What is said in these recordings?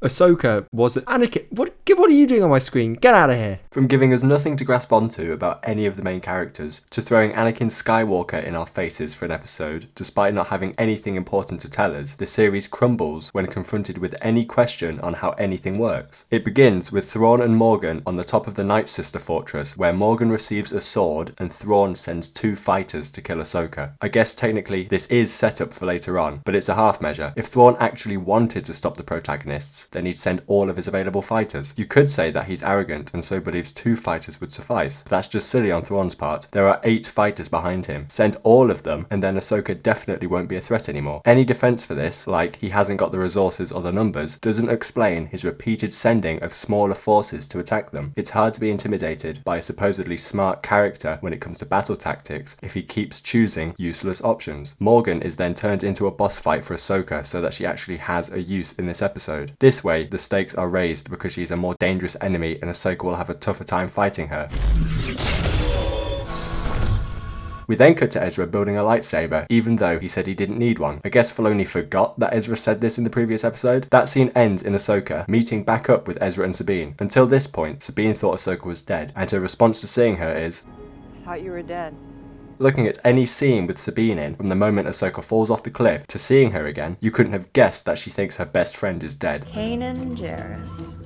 Ahsoka was Anakin. What are you doing on my screen? Get out of here. From giving us nothing to grasp onto about any of the main characters, to throwing Anakin Skywalker in our faces for an episode, despite not having anything important to tell us, the series crumbles when confronted with any question on how anything works. It begins with Thrawn and Morgan on the top of the Night Sister fortress, where Morgan receives a sword and Thrawn sends 2 fighters to kill Ahsoka. I guess technically this is set up for later on, but it's a half measure. If Thrawn actually wanted to stop the protagonists, then he'd send all of his available fighters. You could say that he's arrogant and so believes 2 fighters would suffice. That's just silly on Thrawn's part. There are 8 fighters behind him. Send all of them and then Ahsoka definitely won't be a threat anymore. Any defense for this, like he hasn't got the resources or the numbers, doesn't explain his repeated sending of smaller forces to attack them. It's hard to be intimidated by a supposedly smart character when it comes to battle tactics if he keeps choosing useless options. Morgan is then turned into a boss fight for Ahsoka so that she actually has a use in this episode. This way, the stakes are raised because she's a more dangerous enemy and Ahsoka will have a tougher time fighting her. We then cut to Ezra building a lightsaber, even though he said he didn't need one. I guess Filoni forgot that Ezra said this in the previous episode. That scene ends in Ahsoka meeting back up with Ezra and Sabine. Until this point, Sabine thought Ahsoka was dead, and her response to seeing her is, "I thought you were dead." Looking at any scene with Sabine in, from the moment Ahsoka falls off the cliff to seeing her again, you couldn't have guessed that she thinks her best friend is dead. Kanan Jarrus.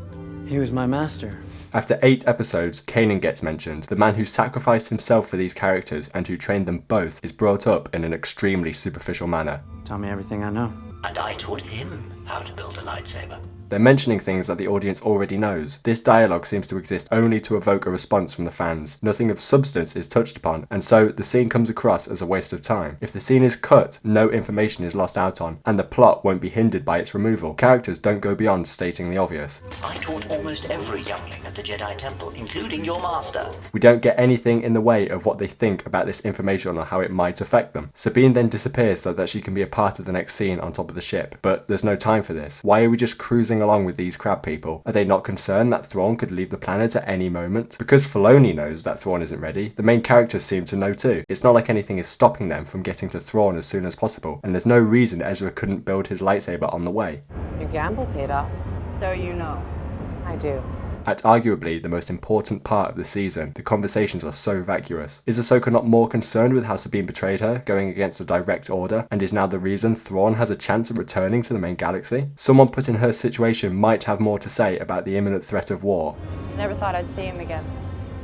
He was my master. After 8 episodes, Kanan gets mentioned. The man who sacrificed himself for these characters and who trained them both is brought up in an extremely superficial manner. Tell me everything I know. And I taught him how to build a lightsaber. They're mentioning things that the audience already knows. This dialogue seems to exist only to evoke a response from the fans. Nothing of substance is touched upon, and so the scene comes across as a waste of time. If the scene is cut, no information is lost out on, and the plot won't be hindered by its removal. Characters don't go beyond stating the obvious. I taught almost every youngling at the Jedi Temple, including your master. We don't get anything in the way of what they think about this information or how it might affect them. Sabine then disappears so that she can be a part of the next scene on top of the ship, but there's no time for this. Why are we just cruising along with these crab people? Are they not concerned that Thrawn could leave the planet at any moment? Because Filoni knows that Thrawn isn't ready, the main characters seem to know too. It's not like anything is stopping them from getting to Thrawn as soon as possible, and there's no reason Ezra couldn't build his lightsaber on the way. Your gamble paid off. So you know. I do. At arguably the most important part of the season, the conversations are so vacuous. Is Ahsoka not more concerned with how Sabine betrayed her, going against a direct order, and is now the reason Thrawn has a chance of returning to the main galaxy? Someone put in her situation might have more to say about the imminent threat of war. Never thought I'd see him again.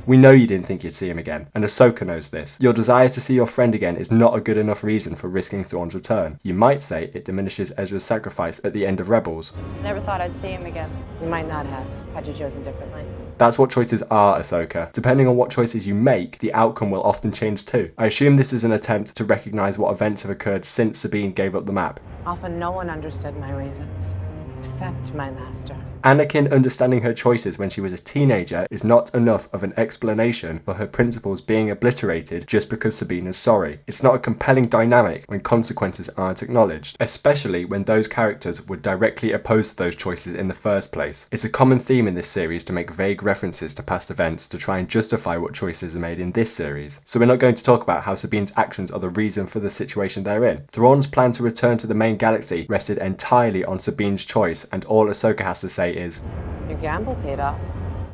We know you didn't think you'd see him again, and Ahsoka knows this. Your desire to see your friend again is not a good enough reason for risking Thrawn's return. You might say it diminishes Ezra's sacrifice at the end of Rebels. Never thought I'd see him again. You might not have, had you chosen differently. That's what choices are, Ahsoka. Depending on what choices you make, the outcome will often change too. I assume this is an attempt to recognise what events have occurred since Sabine gave up the map. Often no one understood my reasons, except my master. Anakin understanding her choices when she was a teenager is not enough of an explanation for her principles being obliterated just because Sabine is sorry. It's not a compelling dynamic when consequences aren't acknowledged, especially when those characters were directly opposed to those choices in the first place. It's a common theme in this series to make vague references to past events to try and justify what choices are made in this series. So we're not going to talk about how Sabine's actions are the reason for the situation they're in. Thrawn's plan to return to the main galaxy rested entirely on Sabine's choice, and all Ahsoka has to say is, Your gamble paid off.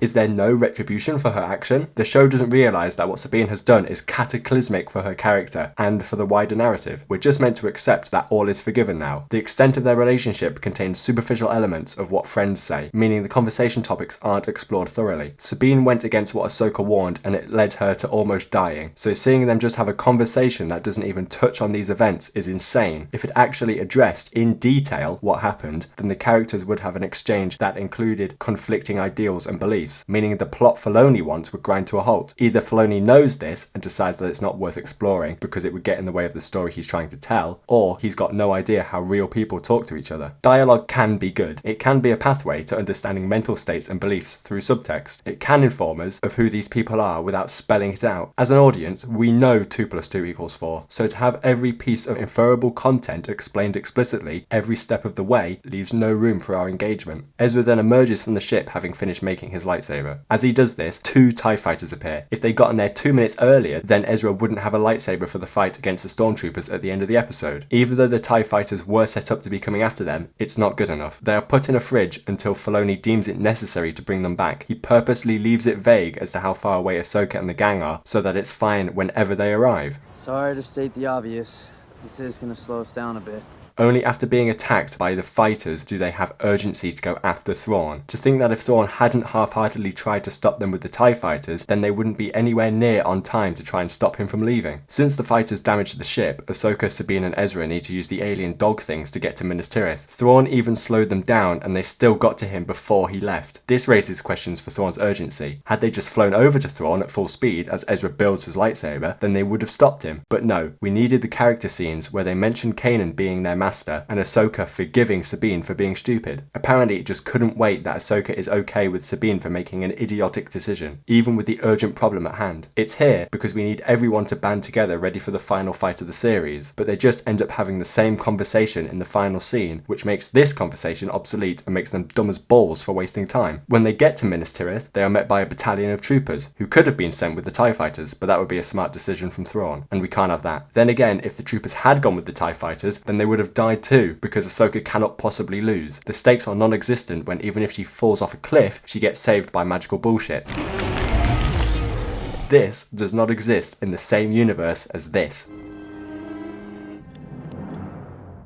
is there no retribution for her action? The show doesn't realise that what Sabine has done is cataclysmic for her character and for the wider narrative. We're just meant to accept that all is forgiven now. The extent of their relationship contains superficial elements of what friends say, meaning the conversation topics aren't explored thoroughly. Sabine went against what Ahsoka warned and it led her to almost dying. So seeing them just have a conversation that doesn't even touch on these events is insane. If it actually addressed in detail what happened, then the characters would have an exchange that included conflicting ideals and beliefs, meaning the plot Filoni wants would grind to a halt. Either Filoni knows this and decides that it's not worth exploring because it would get in the way of the story he's trying to tell, or he's got no idea how real people talk to each other. Dialogue can be good. It can be a pathway to understanding mental states and beliefs through subtext. It can inform us of who these people are without spelling it out. As an audience, we know 2 + 2 = 4, so to have every piece of inferable content explained explicitly every step of the way leaves no room for our engagement. Ezra then emerges from the ship having finished making his lightsaber. As he does this, 2 TIE fighters appear. If they'd gotten there 2 minutes earlier, then Ezra wouldn't have a lightsaber for the fight against the stormtroopers at the end of the episode. Even though the TIE fighters were set up to be coming after them, it's not good enough. They are put in a fridge until Filoni deems it necessary to bring them back. He purposely leaves it vague as to how far away Ahsoka and the gang are, so that it's fine whenever they arrive. Sorry to state the obvious, but this is gonna slow us down a bit. Only after being attacked by the fighters do they have urgency to go after Thrawn. To think that if Thrawn hadn't half-heartedly tried to stop them with the TIE fighters, then they wouldn't be anywhere near on time to try and stop him from leaving. Since the fighters damaged the ship, Ahsoka, Sabine and Ezra need to use the alien dog things to get to Minas Tirith. Thrawn even slowed them down and they still got to him before he left. This raises questions for Thrawn's urgency. Had they just flown over to Thrawn at full speed as Ezra builds his lightsaber, then they would have stopped him. But no, we needed the character scenes where they mentioned Kanan being their master and Ahsoka forgiving Sabine for being stupid. Apparently it just couldn't wait that Ahsoka is okay with Sabine for making an idiotic decision, even with the urgent problem at hand. It's here because we need everyone to band together ready for the final fight of the series, but they just end up having the same conversation in the final scene, which makes this conversation obsolete and makes them dumb as balls for wasting time. When they get to Minas Tirith, they are met by a battalion of troopers, who could have been sent with the TIE fighters, but that would be a smart decision from Thrawn, and we can't have that. Then again, if the troopers had gone with the TIE fighters, then they would have died too, because Ahsoka cannot possibly lose. The stakes are non-existent when even if she falls off a cliff, she gets saved by magical bullshit. This does not exist in the same universe as this.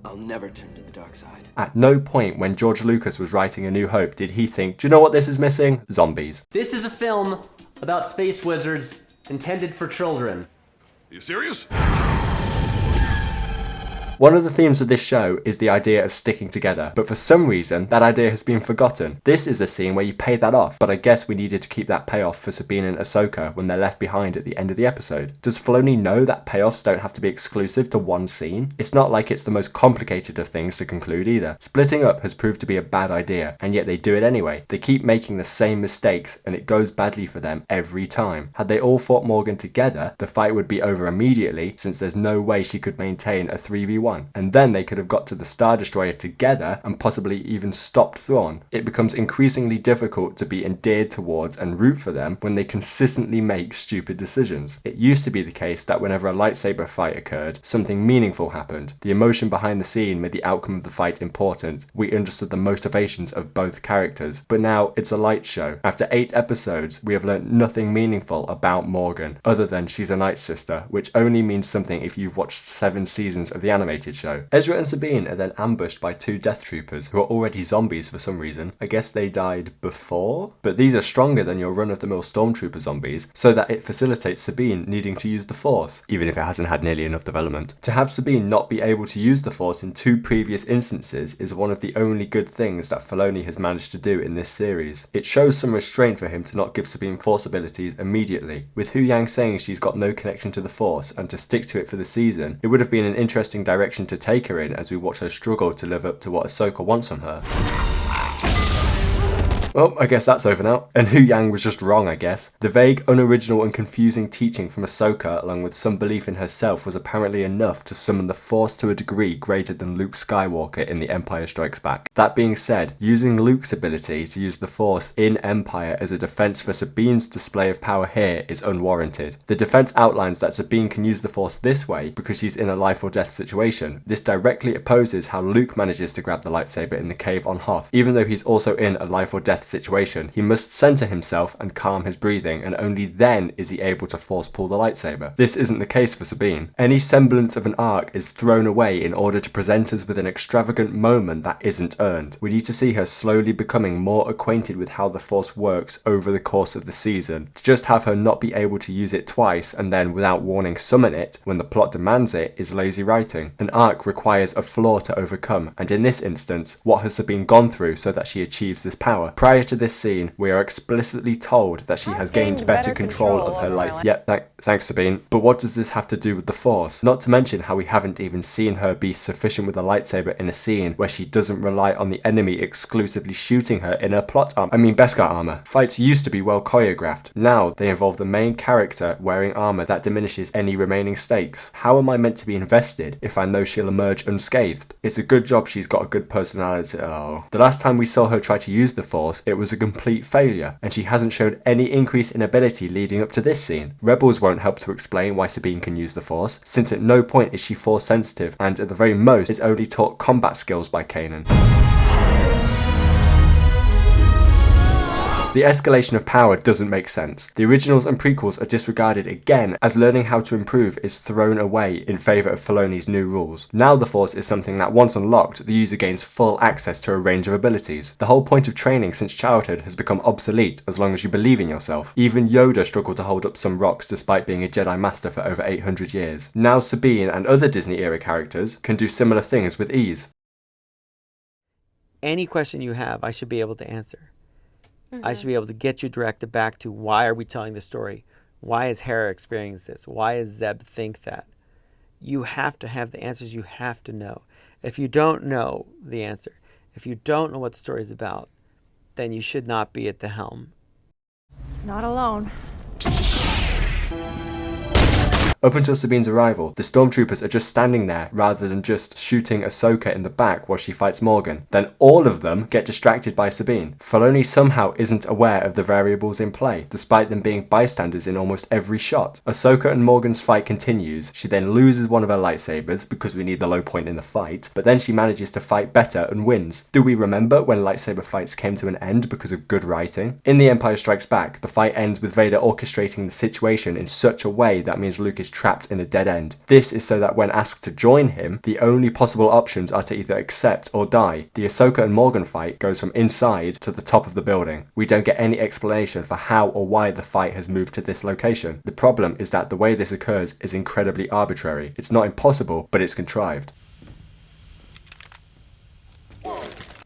I'll never turn to the dark side. At no point when George Lucas was writing A New Hope did he think, do you know what this is missing? Zombies. This is a film about space wizards intended for children. Are you serious? One of the themes of this show is the idea of sticking together, but for some reason, that idea has been forgotten. This is a scene where you pay that off, but I guess we needed to keep that payoff for Sabine and Ahsoka when they're left behind at the end of the episode. Does Filoni know that payoffs don't have to be exclusive to one scene? It's not like it's the most complicated of things to conclude either. Splitting up has proved to be a bad idea, and yet they do it anyway. They keep making the same mistakes, and it goes badly for them every time. Had they all fought Morgan together, the fight would be over immediately, since there's no way she could maintain a 3v1. And then they could have got to the Star Destroyer together and possibly even stopped Thrawn. It becomes increasingly difficult to be endeared towards and root for them when they consistently make stupid decisions. It used to be the case that whenever a lightsaber fight occurred, something meaningful happened. The emotion behind the scene made the outcome of the fight important. We understood the motivations of both characters. But now it's a light show. After 8 episodes, we have learnt nothing meaningful about Morgan, other than she's a Night Sister, which only means something if you've watched 7 seasons of the animated show. Ezra and Sabine are then ambushed by 2 Death Troopers, who are already zombies for some reason. I guess they died before? But these are stronger than your run-of-the-mill Stormtrooper zombies, so that it facilitates Sabine needing to use the Force, even if it hasn't had nearly enough development. To have Sabine not be able to use the Force in 2 previous instances is one of the only good things that Filoni has managed to do in this series. It shows some restraint for him to not give Sabine Force abilities immediately. With Hu Yang saying she's got no connection to the Force, and to stick to it for the season, it would have been an interesting direction to take her in as we watch her struggle to live up to what Ahsoka wants from her. Well, I guess that's over now. And Hu Yang was just wrong, I guess. The vague, unoriginal and confusing teaching from Ahsoka, along with some belief in herself, was apparently enough to summon the Force to a degree greater than Luke Skywalker in The Empire Strikes Back. That being said, using Luke's ability to use the Force in Empire as a defense for Sabine's display of power here is unwarranted. The defense outlines that Sabine can use the Force this way because she's in a life or death situation. This directly opposes how Luke manages to grab the lightsaber in the cave on Hoth. Even though he's also in a life or death situation, he must center himself and calm his breathing, and only then is he able to force pull the lightsaber. This isn't the case for Sabine. Any semblance of an arc is thrown away in order to present us with an extravagant moment that isn't earned. We need to see her slowly becoming more acquainted with how the Force works over the course of the season. To just have her not be able to use it twice and then without warning summon it when the plot demands it is lazy writing. An arc requires a flaw to overcome, and in this instance, what has Sabine gone through so that she achieves this power? Prior to this scene, we are explicitly told that she has gained better control of her lights. Thanks Sabine. But what does this have to do with the Force? Not to mention how we haven't even seen her be sufficient with a lightsaber in a scene where she doesn't rely on the enemy exclusively shooting her in her plot armor. Beskar armor. Fights used to be well choreographed. Now they involve the main character wearing armor that diminishes any remaining stakes. How am I meant to be invested if I know she'll emerge unscathed? It's a good job she's got a good personality. The last time we saw her try to use the Force, Force, it was a complete failure, and she hasn't showed any increase in ability leading up to this scene. Rebels won't help to explain why Sabine can use the Force, since at no point is she Force sensitive, and at the very most is only taught combat skills by Kanan. The escalation of power doesn't make sense. The originals and prequels are disregarded again, as learning how to improve is thrown away in favour of Filoni's new rules. Now the Force is something that once unlocked, the user gains full access to a range of abilities. The whole point of training since childhood has become obsolete as long as you believe in yourself. Even Yoda struggled to hold up some rocks despite being a Jedi Master for over 800 years. Now Sabine and other Disney era characters can do similar things with ease. Any question you have, I should be able to answer. I should be able to get you directed back to why are we telling the story? Why is Hera experiencing this? Why does Zeb think that? You have to have the answers you have to know. If you don't know the answer, if you don't know what the story is about, then you should not be at the helm. Not alone. Up until Sabine's arrival, the stormtroopers are just standing there rather than just shooting Ahsoka in the back while she fights Morgan. Then all of them get distracted by Sabine. Filoni somehow isn't aware of the variables in play, despite them being bystanders in almost every shot. Ahsoka and Morgan's fight continues. She then loses one of her lightsabers because we need the low point in the fight, but then she manages to fight better and wins. Do we remember when lightsaber fights came to an end because of good writing? In The Empire Strikes Back, the fight ends with Vader orchestrating the situation in such a way that means Luke is trapped in a dead end. This is so that when asked to join him, the only possible options are to either accept or die. The Ahsoka and Morgan fight goes from inside to the top of the building. We don't get any explanation for how or why the fight has moved to this location. The problem is that the way this occurs is incredibly arbitrary. It's not impossible, but it's contrived.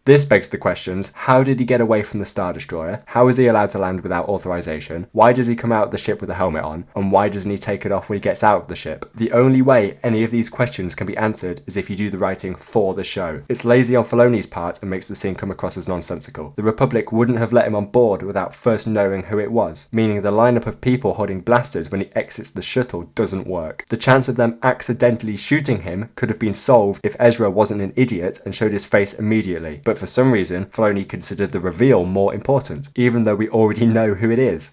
This begs the questions: how did he get away from the Star Destroyer? How is he allowed to land without authorization? Why does he come out of the ship with a helmet on? And why doesn't he take it off when he gets out of the ship? The only way any of these questions can be answered is if you do the writing for the show. It's lazy on Filoni's part and makes the scene come across as nonsensical. The Republic wouldn't have let him on board without first knowing who it was, meaning the lineup of people holding blasters when he exits the shuttle doesn't work. The chance of them accidentally shooting him could have been solved if Ezra wasn't an idiot and showed his face immediately, but for some reason, Filoni considered the reveal more important, even though we already know who it is.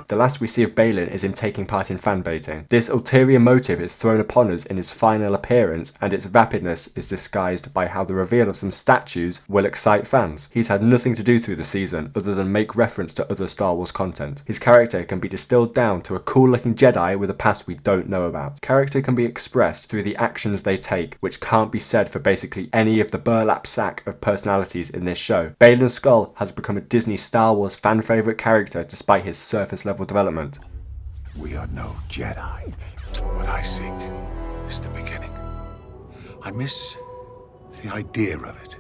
The last we see of Baylan is him taking part in fanbaiting. This ulterior motive is thrown upon us in his final appearance, and its vapidness is disguised by how the reveal of some statues will excite fans. He's had nothing to do through the season other than make reference to other Star Wars content. His character can be distilled down to a cool looking Jedi with a past we don't know about. Character can be expressed through the actions they take, which can't be said for basically any of the burlap sack of personalities in this show. Baylan Skoll has become a Disney Star Wars fan favourite character despite his surface level development. We are no Jedi. What I seek is the beginning. I miss the idea of it.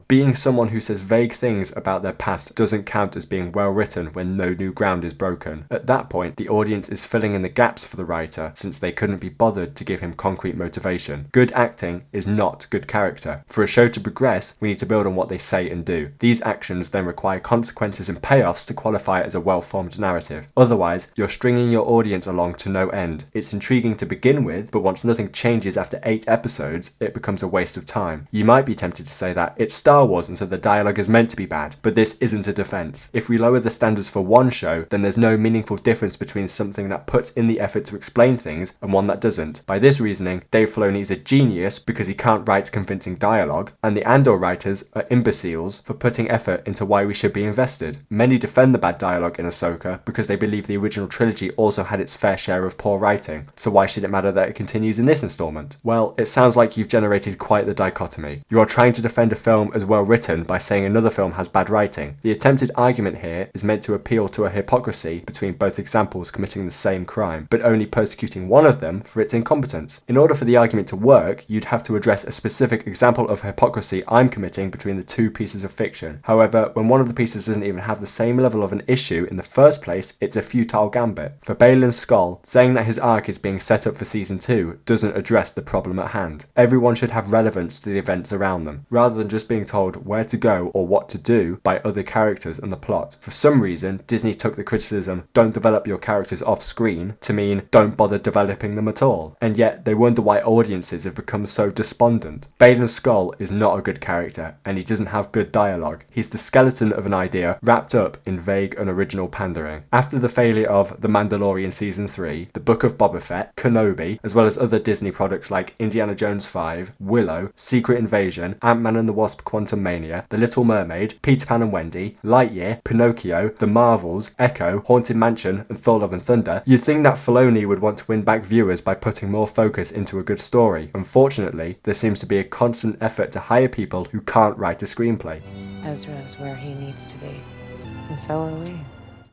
Being someone who says vague things about their past doesn't count as being well written when no new ground is broken. At that point, the audience is filling in the gaps for the writer since they couldn't be bothered to give him concrete motivation. Good acting is not good character. For a show to progress, we need to build on what they say and do. These actions then require consequences and payoffs to qualify it as a well-formed narrative. Otherwise, you're stringing your audience along to no end. It's intriguing to begin with, but once nothing changes after 8 episodes, it becomes a waste of time. You might be tempted to say that it's Star Wars and so the dialogue is meant to be bad, but this isn't a defense. If we lower the standards for one show, then there's no meaningful difference between something that puts in the effort to explain things and one that doesn't. By this reasoning, Dave Filoni is a genius because he can't write convincing dialogue, and the Andor writers are imbeciles for putting effort into why we should be invested. Many defend the bad dialogue in Ahsoka because they believe the original trilogy also had its fair share of poor writing, so why should it matter that it continues in this installment? Well, it sounds like you've generated quite the dichotomy. You are trying to defend a film as well written by saying another film has bad writing. The attempted argument here is meant to appeal to a hypocrisy between both examples committing the same crime, but only persecuting one of them for its incompetence. In order for the argument to work, you'd have to address a specific example of hypocrisy I'm committing between the two pieces of fiction. However, when one of the pieces doesn't even have the same level of an issue in the first place, it's a futile gambit. For Baylan Skoll, saying that his arc is being set up for season 2 doesn't address the problem at hand. Everyone should have relevance to the events around them, rather than just being told where to go or what to do by other characters and the plot. For some reason, Disney took the criticism, "Don't develop your characters off screen," to mean don't bother developing them at all. And yet, they wonder why audiences have become so despondent. Baylan Skoll is not a good character, and he doesn't have good dialogue. He's the skeleton of an idea wrapped up in vague, unoriginal pandering. After the failure of The Mandalorian Season 3, The Book of Boba Fett, Kenobi, as well as other Disney products like Indiana Jones 5, Willow, Secret Invasion, Ant-Man and the Wasp: Quantumania, The Little Mermaid, Peter Pan and Wendy, Lightyear, Pinocchio, The Marvels, Echo, Haunted Mansion, and Thor: Love and Thunder, you'd think that Filoni would want to win back viewers by putting more focus into a good story. Unfortunately, there seems to be a constant effort to hire people who can't write a screenplay. Ezra's where he needs to be, and so are we.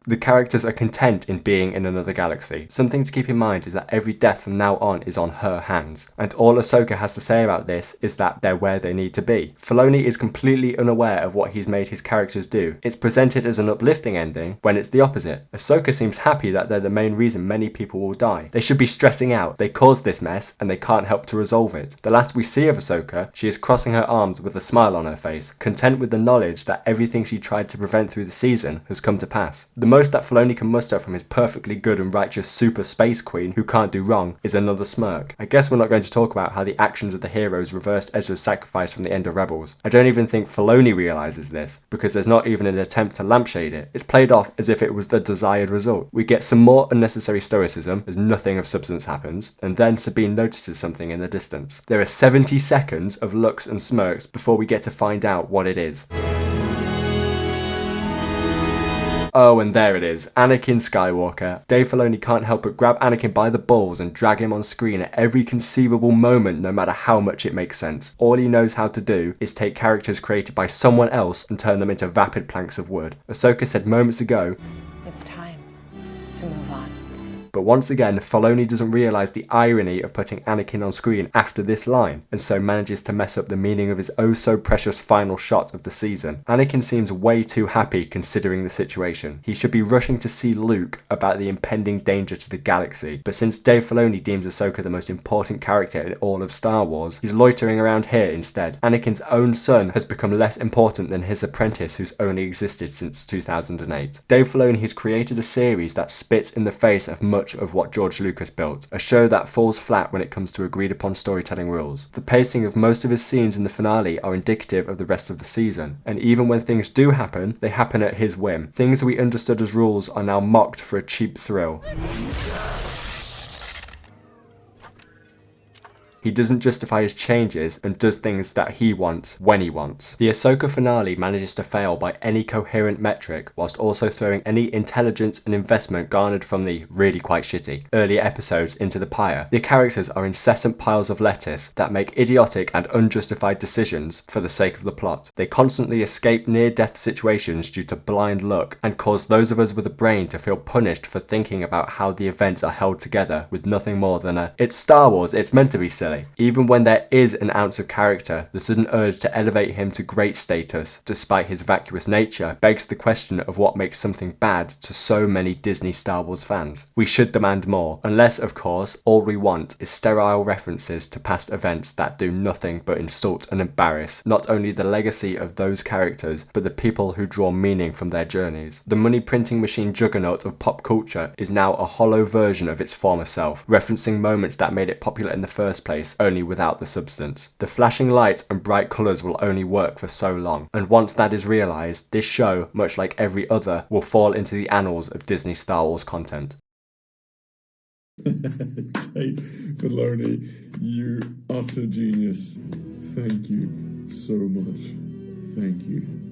The characters are content in being in another galaxy. Something to keep in mind is that every death from now on is on her hands, and all Ahsoka has to say about this is that they're where they need to be. Filoni is completely unaware of what he's made his characters do. It's presented as an uplifting ending when it's the opposite. Ahsoka seems happy that they're the main reason many people will die. They should be stressing out. They caused this mess and they can't help to resolve it. The last we see of Ahsoka, she is crossing her arms with a smile on her face, content with the knowledge that everything she tried to prevent through the season has come to pass. The most that Filoni can muster from his perfectly good and righteous super space queen who can't do wrong is another smirk. I guess we're not going to talk about how the actions of the heroes reversed Ezra's sacrifice from the end of Rebels. I don't even think Filoni realises this, because there's not even an attempt to lampshade it. It's played off as if it was the desired result. We get some more unnecessary stoicism as nothing of substance happens, and then Sabine notices something in the distance. There are 70 seconds of looks and smirks before we get to find out what it is. Oh, and there it is, Anakin Skywalker. Dave Filoni can't help but grab Anakin by the balls and drag him on screen at every conceivable moment, no matter how much it makes sense. All he knows how to do is take characters created by someone else and turn them into vapid planks of wood. Ahsoka said moments ago, It's time to move on. but once again, Filoni doesn't realise the irony of putting Anakin on screen after this line, and so manages to mess up the meaning of his oh-so-precious final shot of the season. Anakin seems way too happy considering the situation. He should be rushing to see Luke about the impending danger to the galaxy, but since Dave Filoni deems Ahsoka the most important character in all of Star Wars, he's loitering around here instead. Anakin's own son has become less important than his apprentice who's only existed since 2008. Dave Filoni has created a series that spits in the face of much of what George Lucas built, a show that falls flat when it comes to agreed upon storytelling rules. The pacing of most of his scenes in the finale are indicative of the rest of the season, and even when things do happen, they happen at his whim. Things we understood as rules are now mocked for a cheap thrill. He doesn't justify his changes and does things that he wants when he wants. The Ahsoka finale manages to fail by any coherent metric whilst also throwing any intelligence and investment garnered from the really quite shitty earlier episodes into the pyre. The characters are incessant piles of lettuce that make idiotic and unjustified decisions for the sake of the plot. They constantly escape near-death situations due to blind luck and cause those of us with a brain to feel punished for thinking about how the events are held together with nothing more than a "it's Star Wars, it's meant to be silly." Even when there is an ounce of character, the sudden urge to elevate him to great status, despite his vacuous nature, begs the question of what makes something bad to so many Disney Star Wars fans. We should demand more, unless, of course, all we want is sterile references to past events that do nothing but insult and embarrass not only the legacy of those characters, but the people who draw meaning from their journeys. The money printing machine juggernaut of pop culture is now a hollow version of its former self, referencing moments that made it popular in the first place, only without the substance. The flashing lights and bright colours will only work for so long, and once that is realised, this show, much like every other, will fall into the annals of Disney Star Wars content. Dave Filoni, you utter genius. Thank you so much. Thank you.